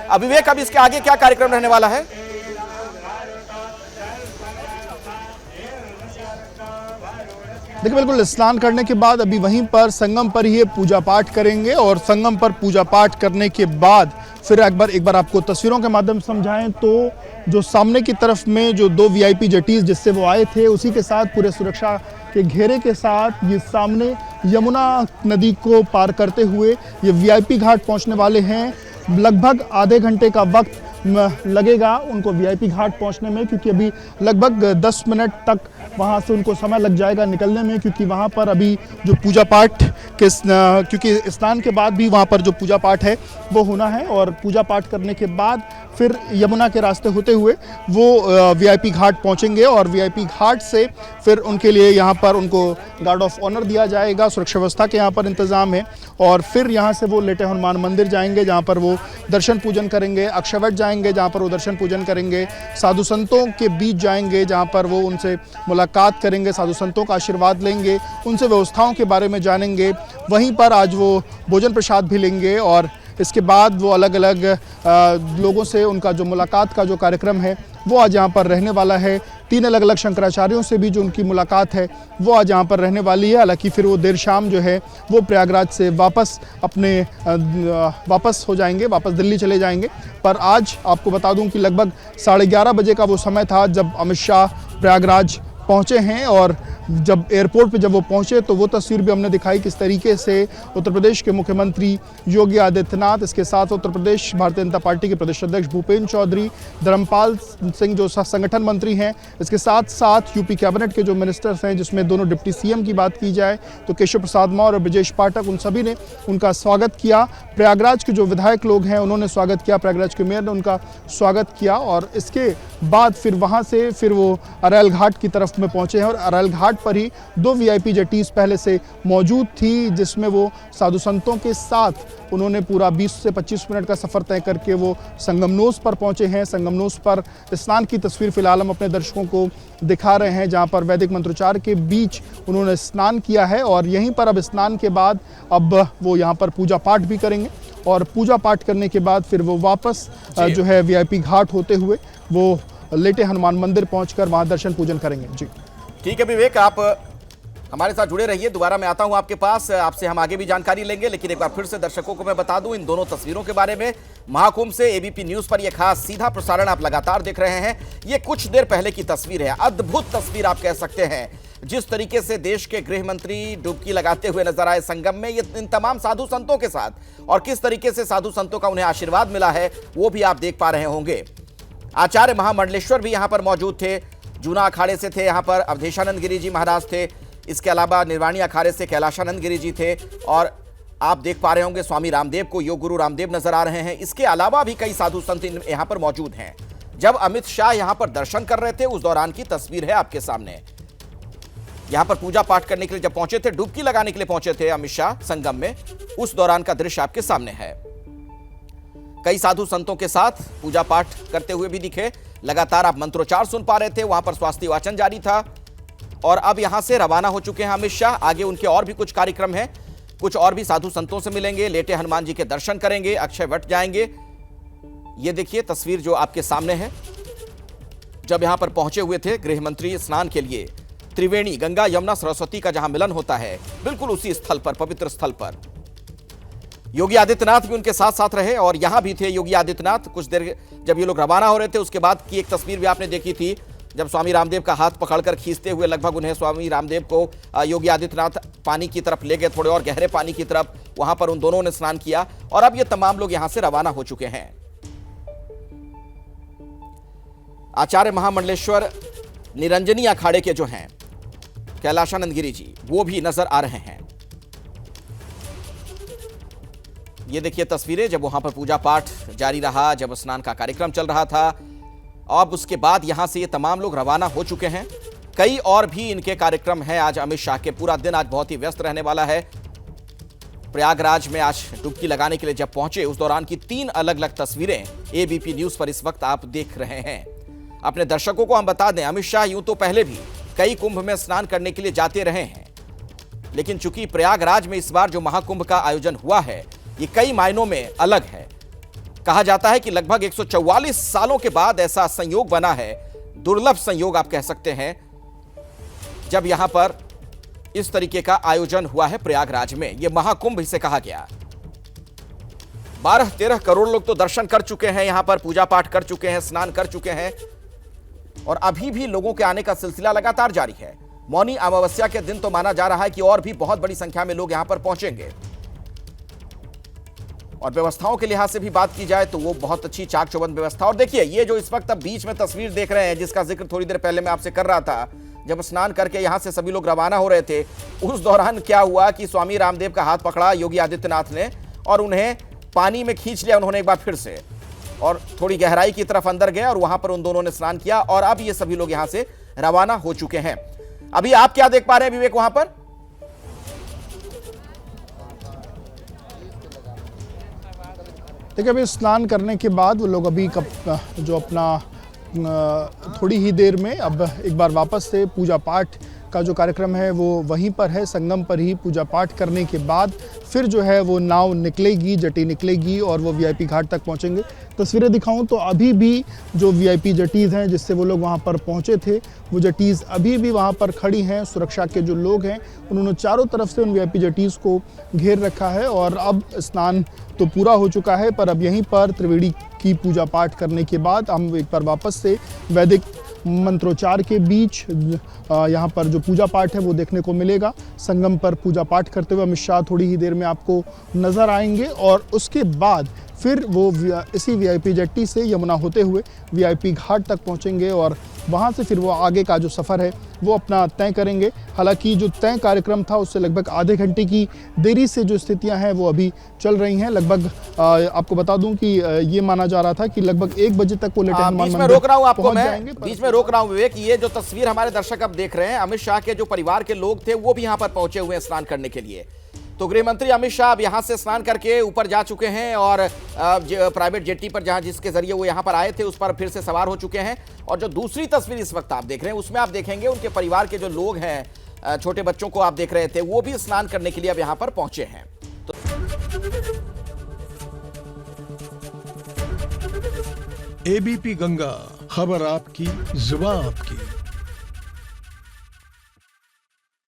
अविवेक, अब इसके आगे क्या कार्यक्रम रहने वाला है? देखिए, बिल्कुल स्नान करने के बाद अभी वहीं पर संगम पर ही पूजा पाठ करेंगे और संगम पर पूजा पाठ करने के बाद फिर एक बार आपको तस्वीरों के माध्यम से समझाएं तो जो सामने की तरफ में जो 2 वीआईपी जेटीज जिससे वो आए थे, उसी के साथ पूरे सुरक्षा के घेरे के साथ ये सामने यमुना नदी को पार करते हुए ये वीआईपी घाट पहुंचने वाले हैं। लगभग आधे घंटे का वक्त लगेगा उनको वीआईपी घाट पहुंचने में, क्योंकि अभी लगभग 10 मिनट तक वहां से उनको समय लग जाएगा निकलने में, क्योंकि वहां पर अभी जो पूजा पाठ के क्योंकि स्नान के बाद भी वहां पर जो पूजा पाठ है वो होना है और पूजा पाठ करने के बाद फिर यमुना के रास्ते होते हुए वो वीआईपी घाट पहुंचेंगे और वीआईपी घाट से फिर उनके लिए यहाँ पर उनको गार्ड ऑफ ऑनर दिया जाएगा, सुरक्षा व्यवस्था के यहाँ पर इंतजाम है और फिर यहाँ से वो लेटे हनुमान मंदिर जाएंगे जहाँ पर वो दर्शन पूजन करेंगे, अक्षयवट जाएंगे जहाँ पर वो दर्शन पूजन करेंगे, साधु संतों के बीच जाएंगे जहाँ पर वो उनसे मुलाकात करेंगे, साधु संतों का आशीर्वाद लेंगे, उनसे व्यवस्थाओं के बारे में जानेंगे। वहीं पर आज वो भोजन प्रसाद भी लेंगे और इसके बाद वो अलग अलग लोगों से उनका जो मुलाकात का जो कार्यक्रम है वो आज यहाँ पर रहने वाला है। 3 अलग अलग शंकराचार्यों से भी जो उनकी मुलाकात है वो आज यहाँ पर रहने वाली है। हालांकि फिर वो देर शाम जो है वो प्रयागराज से वापस हो जाएंगे, वापस दिल्ली चले जाएंगे। पर आज आपको बता दूं कि लगभग 11:30 बजे का वो समय था जब अमित शाह प्रयागराज पहुँचे हैं और जब एयरपोर्ट पे जब वो पहुंचे तो वो तस्वीर भी हमने दिखाई किस तरीके से उत्तर प्रदेश के मुख्यमंत्री योगी आदित्यनाथ, इसके साथ उत्तर प्रदेश भारतीय जनता पार्टी के प्रदेश अध्यक्ष भूपेंद्र चौधरी, धर्मपाल सिंह जो संगठन मंत्री हैं, इसके साथ साथ यूपी कैबिनेट के जो मिनिस्टर्स हैं जिसमें दोनों डिप्टी सीएम की बात की जाए तो केशव प्रसाद मौर्य और ब्रजेश पाठक, उन सभी ने उनका स्वागत किया। प्रयागराज के जो विधायक लोग हैं उन्होंने स्वागत किया, प्रयागराज के मेयर ने उनका स्वागत किया और इसके बाद फिर वहाँ से फिर वो अरैल घाट की तरफ में पहुँचे हैं और अरैल घाट पर ही 2 वीआईपी जेटीज पहले से मौजूद थी जिसमें वो साधु संतों के साथ उन्होंने पूरा 20 से 25 मिनट का सफर तय करके वो संगमनोस पर पहुंचे हैं। संगमनोस पर स्नान की तस्वीर फिलहाल हम अपने दर्शकों को दिखा रहे हैं जहां पर वैदिक मंत्रोच्चार के बीच उन्होंने स्नान किया है और यहीं पर अब स्नान के बाद अब वो यहाँ पर पूजा पाठ भी करेंगे और पूजा पाठ करने के बाद फिर वो वापस जो है वीआईपी घाट होते हुए वो लेटे हनुमान मंदिर पहुंचकर वहां दर्शन पूजन करेंगे। जी ठीक है विवेक, आप हमारे साथ जुड़े रहिए। दोबारा मैं आता हूं आपके पास, आपसे हम आगे भी जानकारी लेंगे, लेकिन एक बार फिर से दर्शकों को मैं बता दूं इन दोनों तस्वीरों के बारे में। महाकुंभ से एबीपी न्यूज पर यह खास सीधा प्रसारण आप लगातार देख रहे हैं। ये कुछ देर पहले की तस्वीर है, अद्भुत तस्वीर आप कह सकते हैं। जिस तरीके से देश के गृह मंत्री डुबकी लगाते हुए नजर आए संगम में, ये इन तमाम साधु संतों के साथ और किस तरीके से साधु संतों का उन्हें आशीर्वाद मिला है वो भी आप देख पा रहे होंगे। आचार्य महामंडलेश्वर भी यहां पर मौजूद थे, जूना अखाड़े से थे, यहां पर अवधेशानंद गिरी जी महाराज थे, इसके अलावा निर्वाणी अखाड़े से कैलाशानंद गिरी जी थे और आप देख पा रहे होंगे स्वामी रामदेव को, योग गुरु रामदेव नजर आ रहे हैं। इसके अलावा भी कई साधु संत यहां पर मौजूद हैं। जब अमित शाह यहां पर दर्शन कर रहे थे उस दौरान की तस्वीर है आपके सामने। यहां पर पूजा पाठ करने के लिए जब पहुंचे थे, डुबकी लगाने के लिए पहुंचे थे अमित शाह संगम में, उस दौरान का दृश्य आपके सामने है। कई साधु संतों के साथ पूजा पाठ करते हुए भी दिखे, लगातार आप मंत्रोच्चार सुन पा रहे थे, वहां पर स्वास्थ्य वाचन जारी था और अब यहां से रवाना हो चुके हैं अमित शाह। आगे उनके और भी कुछ कार्यक्रम हैं, कुछ और भी साधु संतों से मिलेंगे, लेटे हनुमान जी के दर्शन करेंगे, अक्षय वट जाएंगे। ये देखिए तस्वीर जो आपके सामने है, जब यहां पर पहुंचे हुए थे गृह मंत्री स्नान के लिए, त्रिवेणी गंगा यमुना सरस्वती का जहां मिलन होता है बिल्कुल उसी स्थल पर, पवित्र स्थल पर योगी आदित्यनाथ भी उनके साथ साथ रहे और यहां भी थे योगी आदित्यनाथ। कुछ देर जब ये लोग रवाना हो रहे थे उसके बाद की एक तस्वीर भी आपने देखी थी, जब स्वामी रामदेव का हाथ पकड़कर खींचते हुए लगभग उन्हें स्वामी रामदेव को योगी आदित्यनाथ पानी की तरफ ले गए, थोड़े और गहरे पानी की तरफ, वहां पर उन दोनों ने स्नान किया और अब ये तमाम लोग यहां से रवाना हो चुके हैं। आचार्य महामंडलेश्वर निरंजनी अखाड़े के जो हैं कैलाशानंद गिरी जी, वो भी नजर आ रहे हैं। ये देखिए तस्वीरें जब वहां पर पूजा पाठ जारी रहा, जब स्नान का कार्यक्रम चल रहा था। अब उसके बाद यहां से ये तमाम लोग रवाना हो चुके हैं। कई और भी इनके कार्यक्रम हैं। आज अमित शाह के पूरा दिन आज बहुत ही व्यस्त रहने वाला है। प्रयागराज में आज डुबकी लगाने के लिए जब पहुंचे उस दौरान की 3 अलग अलग तस्वीरें एबीपी न्यूज पर इस वक्त आप देख रहे हैं। अपने दर्शकों को हम बता दें, अमित शाह यूं तो पहले भी कई कुंभ में स्नान करने के लिए जाते रहे हैं, लेकिन चूंकि प्रयागराज में इस बार जो महाकुंभ का आयोजन हुआ है ये कई मायनों में अलग है। कहा जाता है कि लगभग 144 सालों के बाद ऐसा संयोग बना है, दुर्लभ संयोग आप कह सकते हैं, जब यहां पर इस तरीके का आयोजन हुआ है प्रयागराज में। यह महाकुंभ इसे कहा गया। 12-13 करोड़ लोग तो दर्शन कर चुके हैं, यहां पर पूजा पाठ कर चुके हैं, स्नान कर चुके हैं और अभी भी लोगों के आने का सिलसिला लगातार जारी है। मौनी अमावस्या के दिन तो माना जा रहा है कि और भी बहुत बड़ी संख्या में लोग यहां पर पहुंचेंगे। और व्यवस्थाओं के लिहाज से भी बात की जाए तो वो बहुत अच्छी चाक चौबंद व्यवस्था। और देखिए ये जो इस वक्त अब बीच में तस्वीर देख रहे हैं, जिसका जिक्र थोड़ी देर पहले मैं आपसे कर रहा था, जब स्नान करके यहां से सभी लोग रवाना हो रहे थे, उस दौरान क्या हुआ कि स्वामी रामदेव का हाथ पकड़ा योगी आदित्यनाथ ने और उन्हें पानी में खींच लिया उन्होंने एक बार फिर से, और थोड़ी गहराई की तरफ अंदर गए और वहां पर उन दोनों ने स्नान किया और अब ये सभी लोग यहां से रवाना हो चुके हैं। अभी आप क्या देख पा रहे हैं विवेक वहां पर? देखिए अभी स्नान करने के बाद वो लोग अभी जो अपना थोड़ी ही देर में अब एक बार वापस से पूजा पाठ का जो कार्यक्रम है वो वहीं पर है, संगम पर ही पूजा पाठ करने के बाद फिर जो है वो नाव निकलेगी, जटी निकलेगी और वो वीआईपी घाट तक पहुंचेंगे। तस्वीरें दिखाऊं तो अभी भी जो वीआईपी जटीज़ हैं जिससे वो लोग वहां पर पहुंचे थे, वो जटीज़ अभी भी वहां पर खड़ी हैं। सुरक्षा के जो लोग हैं उन्होंने चारों तरफ से उन वीआईपी जटीज़ को घेर रखा है और अब स्नान तो पूरा हो चुका है, पर अब यहीं पर त्रिवेणी की पूजा पाठ करने के बाद हम एक बार वापस से वैदिक मंत्रोच्चार के बीच यहाँ पर जो पूजा पाठ है वो देखने को मिलेगा। संगम पर पूजा पाठ करते हुए अमित शाह थोड़ी ही देर में आपको नज़र आएंगे और उसके बाद फिर वो इसी वीआईपी जेट्टी से यमुना होते हुए वीआईपी घाट तक पहुँचेंगे और वहाँ से फिर वो आगे का जो सफ़र है वो अपना तय करेंगे। हालांकि जो तय कार्यक्रम था उससे लगभग आधे घंटे की देरी से जो स्थितियां हैं वो अभी चल रही हैं। लगभग आपको बता दूं कि ये माना जा रहा था कि लगभग 1 बजे तक वो लेटे हनुमान बीच में रोक रहा हूं आपको, मैं बीच में रोक रहा हूं विवेक। ये जो तस्वीर हमारे दर्शक अब देख रहे हैं, अमित शाह के जो परिवार के लोग थे वो भी यहाँ पर पहुंचे हुए हैं स्नान करने के लिए। तो गृह मंत्री अमित शाह अब यहां से स्नान करके ऊपर जा चुके हैं और प्राइवेट जेट्टी पर जहां जिसके जरिए वो यहां पर आए थे उस पर फिर से सवार हो चुके हैं। और जो दूसरी तस्वीर इस वक्त आप देख रहे हैं उसमें आप देखेंगे उनके परिवार के जो लोग हैं, छोटे बच्चों को आप देख रहे थे, वो भी स्नान करने के लिए अब यहां पर पहुंचे हैं। एबीपी गंगा, खबर आपकी, जुबान आपकी।